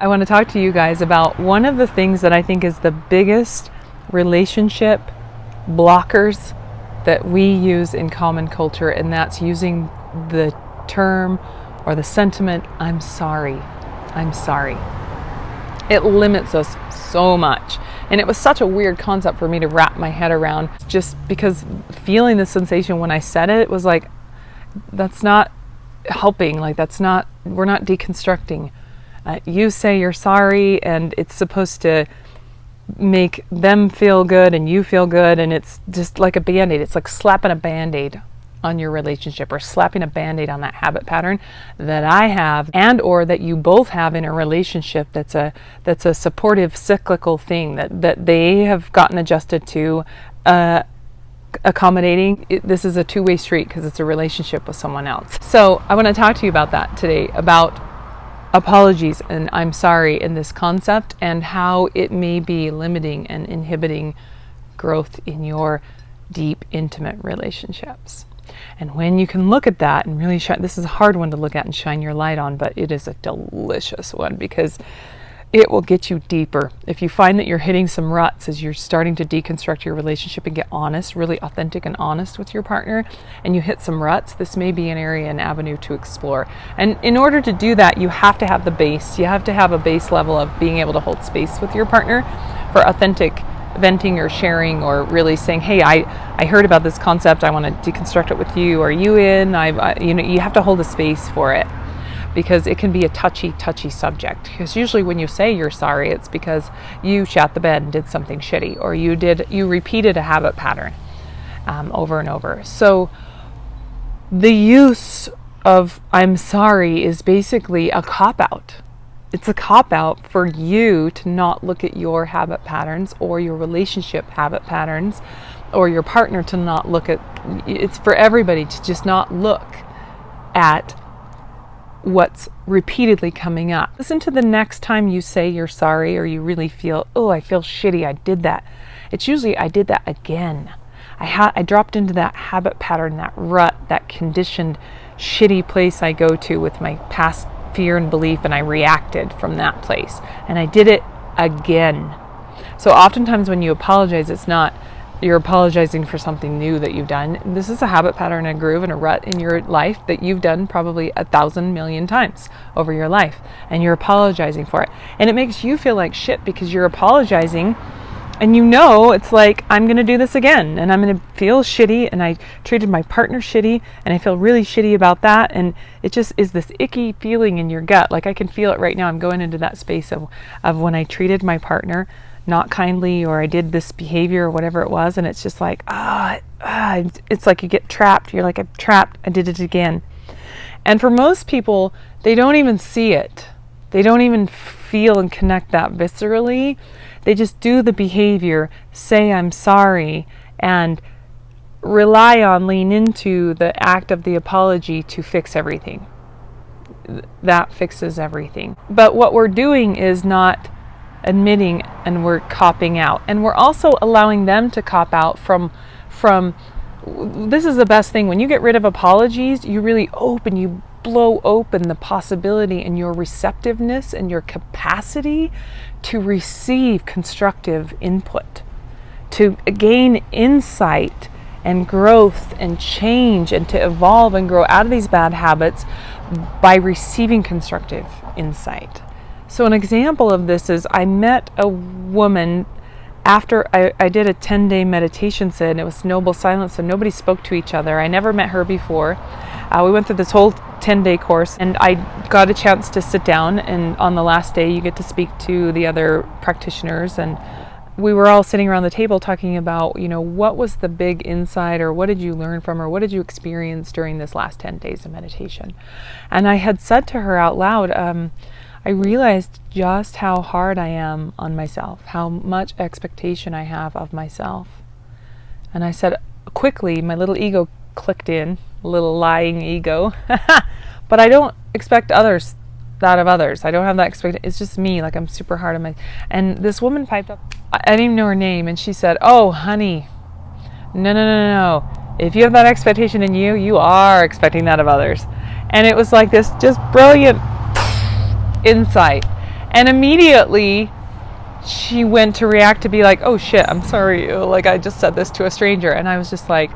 I want to talk to you guys about one of the things that I think is the biggest relationship blockers that we use in common culture, and that's using the term or the sentiment, I'm sorry. I'm sorry. It limits us so much. And it was such a weird concept for me to wrap my head around, just because feeling the sensation when I said it was like, that's not helping. Like, we're not deconstructing. You say you're sorry, and it's supposed to make them feel good and you feel good, and it's just like a Band-Aid. It's like slapping a Band-Aid on your relationship, or slapping a Band-Aid on that habit pattern that I have, and or that you both have in a relationship that's a supportive cyclical thing that they have gotten adjusted to, accommodating. This is a two-way street because it's a relationship with someone else. So I want to talk to you about that today, about apologies and I'm sorry in this concept, and how it may be limiting and inhibiting growth in your deep, intimate relationships. And when you can look at that and really shine, this is a hard one to look at and shine your light on, but it is a delicious one because it will get you deeper. If you find that you're hitting some ruts as you're starting to deconstruct your relationship and get honest, really authentic and honest with your partner, and you hit some ruts, this may be an area, an avenue to explore. And in order to do that, you have to have the base. You have to have a base level of being able to hold space with your partner for authentic venting or sharing, or really saying, hey, I heard about this concept, I want to deconstruct it with you. Are you in? You have to hold a space for it, because it can be a touchy subject. Because usually when you say you're sorry, it's because you shat the bed and did something shitty, or you repeated a habit pattern over and over. So the use of I'm sorry is basically a cop-out. It's a cop-out for you to not look at your habit patterns, or your relationship habit patterns, or your partner to not look at, it's for everybody to just not look at what's repeatedly coming up. Listen to the next time you say you're sorry, or you really feel, oh, I feel shitty, I did that. It's usually, I did that again. I dropped into that habit pattern, that rut, that conditioned shitty place I go to with my past fear and belief, and I reacted from that place. And I did it again. So oftentimes when you apologize, it's not you're apologizing for something new that you've done. This is a habit pattern, a groove, and a rut in your life that you've done probably 1,000 million times over your life, and you're apologizing for it. And it makes you feel like shit because you're apologizing, and you know it's like, I'm going to do this again, and I'm going to feel shitty, and I treated my partner shitty, and I feel really shitty about that, and it just is this icky feeling in your gut. Like, I can feel it right now. I'm going into that space of when I treated my partner not kindly, or I did this behavior or whatever it was, and it's just like, it's like you get trapped. You're like, I'm trapped, I did it again. And for most people, they don't even see it. They don't even feel and connect that viscerally. They just do the behavior, say I'm sorry, and lean into the act of the apology to fix everything. That fixes everything. But what we're doing is not admitting, and we're copping out, and we're also allowing them to cop out from this is the best thing. When you get rid of apologies, you really you blow open the possibility and your receptiveness and your capacity to receive constructive input, to gain insight and growth and change, and to evolve and grow out of these bad habits by receiving constructive insight. So an example of this is, I met a woman after I did a 10-day meditation set, and it was noble silence, so nobody spoke to each other. I never met her before. We went through this whole 10-day course, and I got a chance to sit down, and on the last day you get to speak to the other practitioners, and we were all sitting around the table talking about, what was the big insight, or what did you learn from, or what did you experience during this last 10 days of meditation. And I had said to her out loud, I realized just how hard I am on myself, how much expectation I have of myself. And I said quickly, my little ego clicked in, little lying ego, but I don't expect that of others. I don't have that expectation. It's just me, like I'm super hard on and this woman piped up, I didn't even know her name, and she said, oh, honey, no. If you have that expectation in you, you are expecting that of others. And it was like this just brilliant insight. And immediately she went to react to be like, oh shit, I'm sorry, like I just said this to a stranger. And I was just like,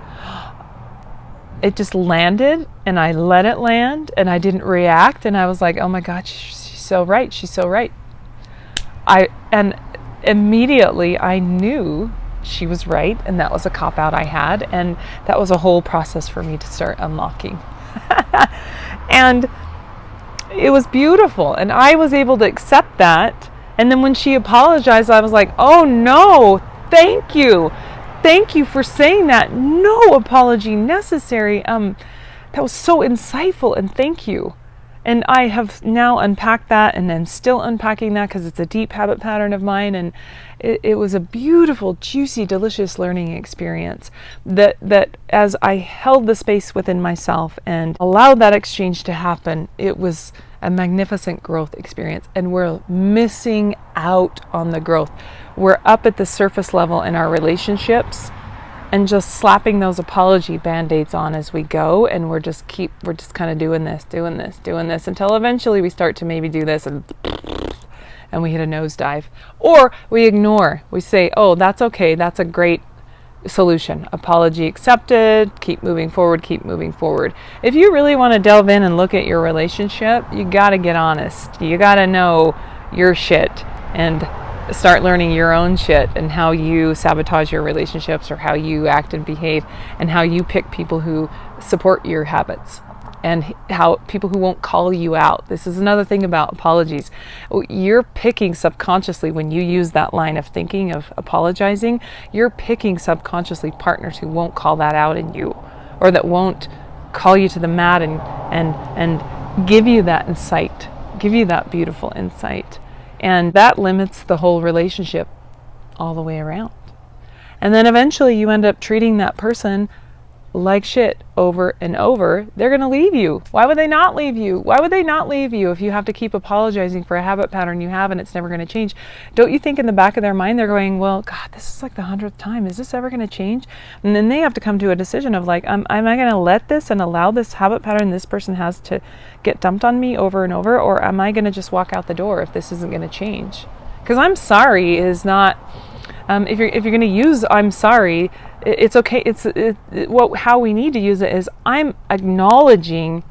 it just landed, and I let it land, and I didn't react, and I was like, oh my God, she's so right, she's so right. And immediately I knew she was right, and that was a cop-out I had, and that was a whole process for me to start unlocking. And it was beautiful, and I was able to accept that. And then when she apologized, I was like, oh no, thank you for saying that, no apology necessary. That was so insightful, and thank you. And I have now unpacked that, and I'm still unpacking that because it's a deep habit pattern of mine. And it was a beautiful, juicy, delicious learning experience that as I held the space within myself and allowed that exchange to happen, it was a magnificent growth experience. And we're missing out on the growth. We're up at the surface level in our relationships and just slapping those apology band-aids on as we go, and we're just kind of doing this until eventually we start to maybe do this and we hit a nosedive. Or we ignore. We say, oh, that's okay, that's a great solution. Apology accepted, keep moving forward. If you really want to delve in and look at your relationship, you got to get honest. You got to know your shit and start learning your own shit and how you sabotage your relationships, or how you act and behave, and how you pick people who support your habits, and how people who won't call you out. This is another thing about apologies. You're picking subconsciously, when you use that line of thinking of apologizing, you're picking subconsciously partners who won't call that out in you, or that won't call you to the mat and give you that insight, give you that beautiful insight. And that limits the whole relationship all the way around. And then eventually you end up treating that person like shit over and over. They're going to leave you. Why would they not leave you? Why would they not leave you if you have to keep apologizing for a habit pattern you have and it's never going to change? Don't you think in the back of their mind they're going, well, God, this is like the 100th time. Is this ever going to change? And then they have to come to a decision of like, am I going to let this and allow this habit pattern this person has to get dumped on me over and over? Or am I going to just walk out the door if this isn't going to change? Because I'm sorry is not... if you're going to use I'm sorry, it's okay. How we need to use it is, I'm acknowledging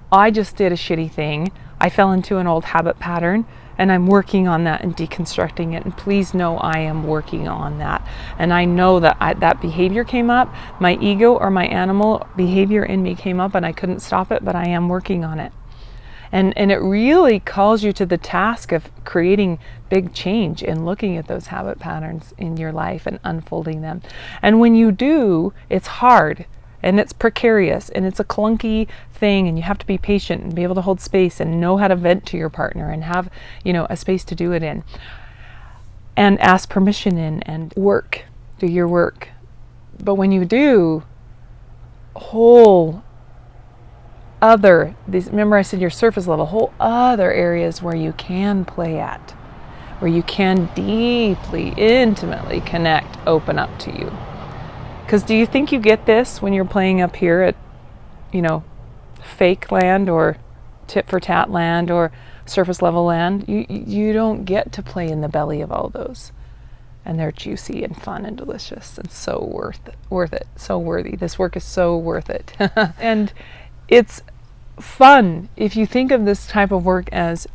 I just did a shitty thing. I fell into an old habit pattern, and I'm working on that and deconstructing it. And please know I am working on that. And I know that that behavior came up. My ego or my animal behavior in me came up, and I couldn't stop it, but I am working on it. And it really calls you to the task of creating big change and looking at those habit patterns in your life and unfolding them. And when you do, it's hard and it's precarious and it's a clunky thing, and you have to be patient and be able to hold space and know how to vent to your partner and have, a space to do it in, and ask permission in, and do your work. But when you do, remember I said your surface level, whole other areas where you can play at, where you can deeply, intimately connect, open up to you. Because do you think you get this when you're playing up here at, fake land or tit for tat land or surface level land? You don't get to play in the belly of all those. And they're juicy and fun and delicious and so worth it, so worthy. This work is so worth it. And it's fun. If you think of this type of work as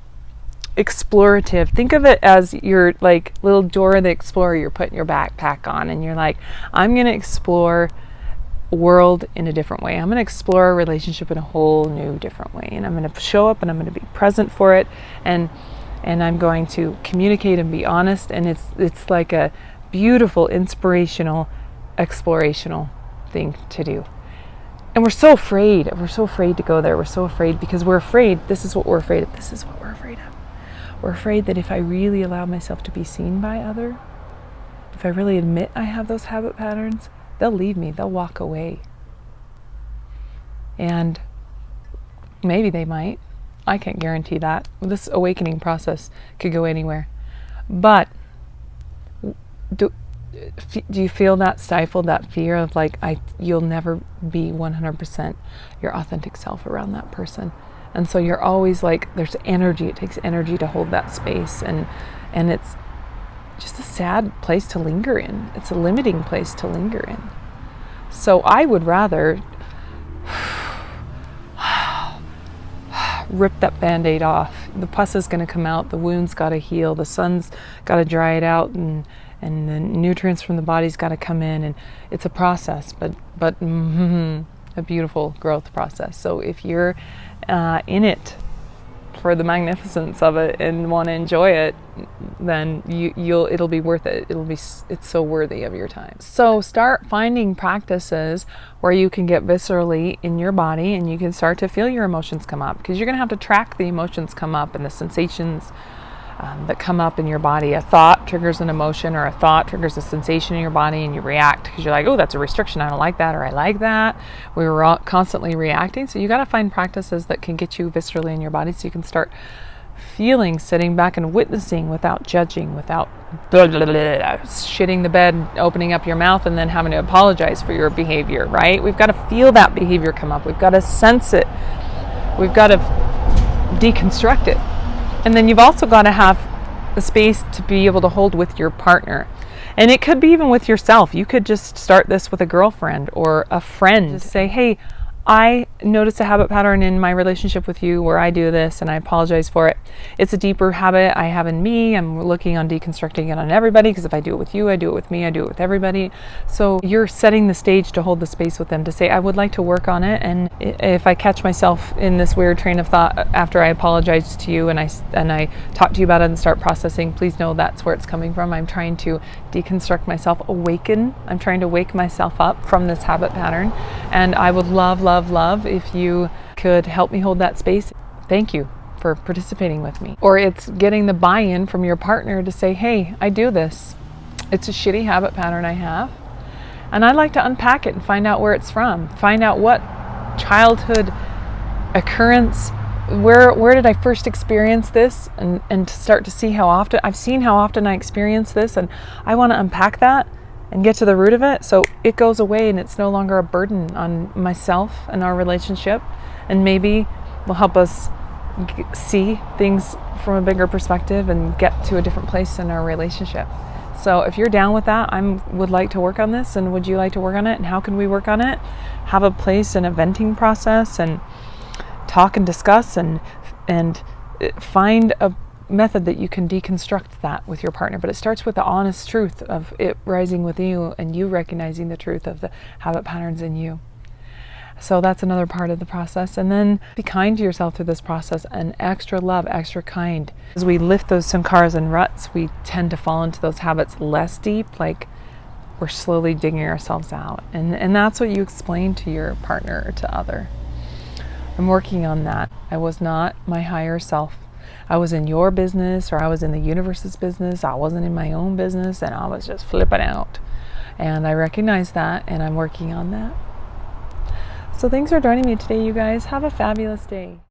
explorative, think of it as your like little Dora the Explorer. You're putting your backpack on and you're like, I'm going to explore a world in a different way. I'm going to explore a relationship in a whole new different way, and I'm going to show up and I'm going to be present for it, and I'm going to communicate and be honest. And it's like a beautiful, inspirational, explorational thing to do. And we're so afraid to go there. We're so afraid because we're afraid. This is what we're afraid of. We're afraid that if I really allow myself to be seen by others, if I really admit I have those habit patterns, they'll leave me. They'll walk away. And maybe they might. I can't guarantee that. This awakening process could go anywhere. But do you feel that stifled, that fear of like, you'll never be 100% your authentic self around that person? And so you're always like, there's energy. It takes energy to hold that space. And it's just a sad place to linger in. It's a limiting place to linger in. So I would rather rip that Band-Aid off. The pus is going to come out. The wound's got to heal. The sun's got to dry it out, and the nutrients from the body's got to come in. And it's a process, but a beautiful growth process. So if you're in it for the magnificence of it and want to enjoy it, then it'll be worth it. It's so worthy of your time. So start finding practices where you can get viscerally in your body and you can start to feel your emotions come up, because you're going to have to track the emotions come up and the sensations that come up in your body. A thought triggers an emotion, or a thought triggers a sensation in your body, and you react because you're like, oh, that's a restriction, I don't like that, or I like that. We were all constantly reacting. So you got to find practices that can get you viscerally in your body, so you can start feeling, sitting back and witnessing without judging, without shitting the bed, opening up your mouth, and then having to apologize for your behavior, right? We've got to feel that behavior come up. We've got to sense it. We've got to deconstruct it. And then you've also got to have a space to be able to hold with your partner. And it could be even with yourself. You could just start this with a girlfriend or a friend. Just say, hey, I noticed a habit pattern in my relationship with you where I do this, and I apologize for it. It's a deeper habit I have in me. I'm looking on deconstructing it on everybody, because if I do it with you, I do it with me, I do it with everybody. So you're setting the stage to hold the space with them, to say, I would like to work on it. And if I catch myself in this weird train of thought after I apologize to you and I talk to you about it and start processing, please know that's where it's coming from. I'm trying to deconstruct myself, awaken. I'm trying to wake myself up from this habit pattern. And I would love if you could help me hold that space. Thank you for participating with me. Or it's getting the buy-in from your partner to say, hey, I do this. It's a shitty habit pattern I have, and I'd like to unpack it and find out where it's from. Find out what childhood occurrence, where did I first experience this, and to start to see how often I experience this, and I want to unpack that and get to the root of it, so it goes away and it's no longer a burden on myself and our relationship, and maybe will help us see things from a bigger perspective and get to a different place in our relationship. So if you're down with that, I would like to work on this, and would you like to work on it, and how can we work on it? Have a place and a venting process, and talk and discuss, and find a method that you can deconstruct that with your partner. But it starts with the honest truth of it rising with you, and you recognizing the truth of the habit patterns in you. So that's another part of the process. And then be kind to yourself through this process, and extra love, extra kind. As we lift those sankaras and ruts, we tend to fall into those habits less deep, like we're slowly digging ourselves out. And that's what you explain to your partner or to other. I'm working on that. I was not my higher self. I was in your business, or I was in the universe's business. I wasn't in my own business, and I was just flipping out. And I recognize that, and I'm working on that. So thanks for joining me today, you guys. Have a fabulous day.